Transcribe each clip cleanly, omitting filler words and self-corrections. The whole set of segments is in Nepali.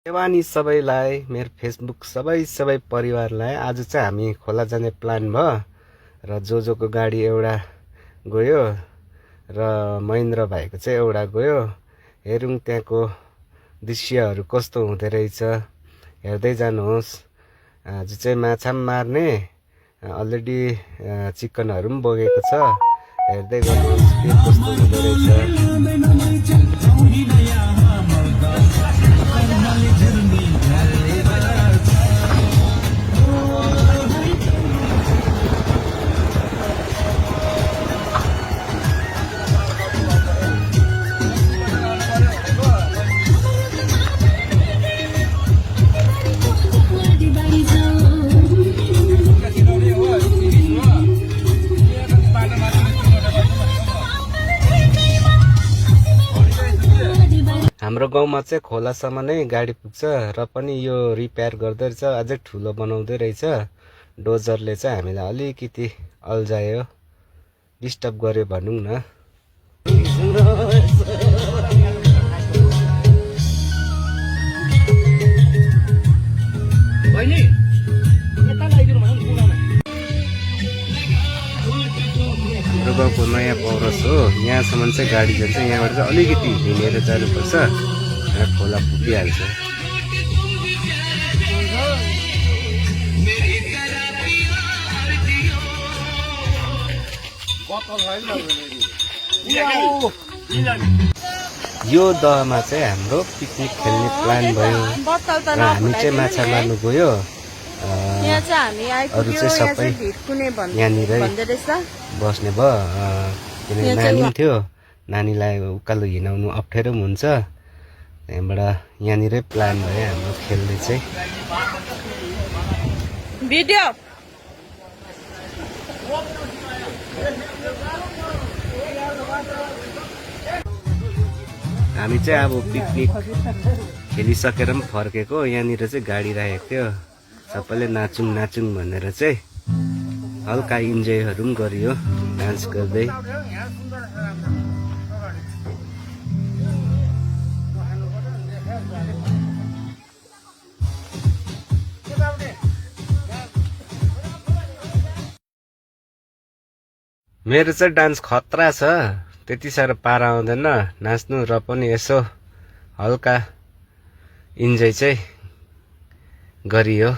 देवानी सबैलाई मेरो फेसबुक सबै परिवारलाई आज चाहिँ हामी खोला जाने प्लान भयो र जोजोको गाडी एउटा गयो र महेन्द्र भाइको चाहिँ एउटा गयो। हेरौँ त्यहाँको दृश्यहरू कस्तो हुँदै रहेछ, हेर्दै जानुहोस्। आज चाहिँ माछा पनि मार्ने, अलरेडी चिकनहरू पनि बोकेको छ, हेर्दै गर्नुहोस् के कस्तो हुँदो रहेछ। हाम्रो गाउँमा चाहिँ खोलासम्म नै गाडी पुग्छ र पनि यो रिपेयर गर्दै रहेछ, अझै ठुलो बनाउँदै रहेछ। डोजरले चाहिँ हामीलाई अलिकति अल्झायो, डिस्टर्ब गर्यो भनौँ न। हाम्रो गाउँको नयाँ पौरस हो, यहाँसम्म चाहिँ गाडी जान्छ, यहाँबाट चाहिँ अलिकति हिँडेर जानुपर्छ, खोला पुगिहाल्छ। यो दहमा चाहिँ हाम्रो पिकनिक खेल्ने प्लान भयो र हामी चाहिँ माछा मार्नु गयो। अरू चाहिँ सबै यहाँनिर बस्ने भयो, किनकि नानी पनि थियो, नानीलाई उकालो हिँडाउनु अप्ठ्यारो पनि हुन्छ, त्यहाँबाट यहाँनिरै प्लान भयो हाम्रो खेल्ने चाहिँ। भिडियो हामी चाहिँ अब पिकनिक खेलिसकेर पनि फर्केको, यहाँनिर चाहिँ गाडी राखेको थियो, सबैले नाचौँ नाचौँ भनेर चाहिँ हल्का इन्जोयहरू पनि गरियो डान्स गर्दै। मेरो चाहिँ डान्स खतरा छ, त्यति साह्रो पारा आउँदैन नाच्नु, र पनि यसो हल्का इन्जोय चाहिँ गरियो।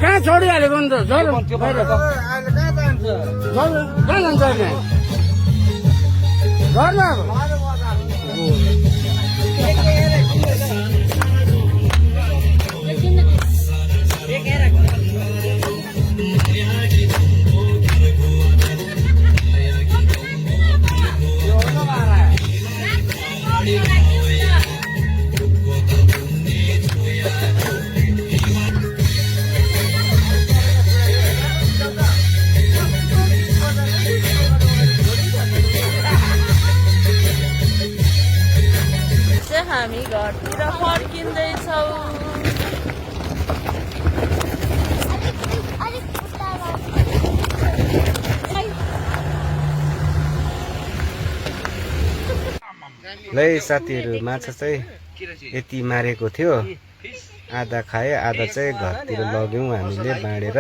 कहाँ छोडिहालेको नि त, कहाँ जान्छ घरमा? हामी घरतिर फर्किँदैछौँ। ल साथीहरू, माछा चाहिँ यति मारेको थियो, आधा खायो, आधा चाहिँ घरतिर लग्यौँ हामीले बाँडेर।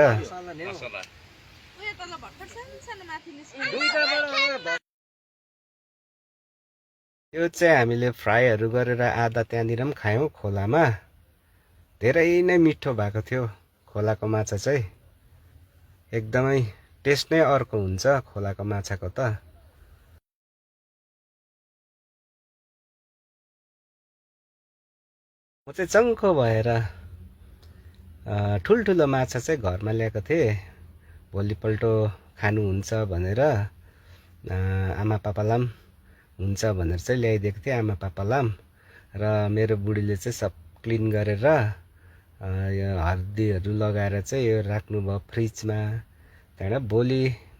यो चाहिँ हामीले फ्राईहरू गरेर आधा त्यहाँनिर पनि खायौँ खोलामा। धेरै नै मिठो भएको थियो खोलाको माछा चाहिँ। एकदमै टेस्ट नै अर्को हुन्छ खोलाको माछाको त। म चाहिँ चङ्खो भएर ठुल्ठुलो माछा चाहिँ घरमा ल्याएको थिएँ। भोलिपल्ट खानुहुन्छ भनेर आमा पापालाई हुन्छ भनेर चाहिँ ल्याइदिएको थिएँ आमा पापालाई। र मेरो बुढीले चाहिँ सब क्लिन गरेर यो हर्दीहरू लगाएर चाहिँ यो राख्नुभयो फ्रिजमा। त्यहाँबाट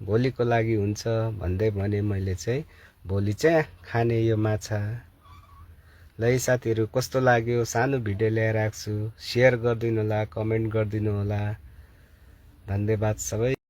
भोलिको लागि हुन्छ भन्दै भने मैले चाहिँ भोलि चाहिँ खाने यो माछा। ल है साथीहरू, कस्तो लाग्यो? सानो भिडियो ल्याएर आएको छु। सेयर गरिदिनु होला, कमेन्ट गरिदिनु होला। धन्यवाद सबै।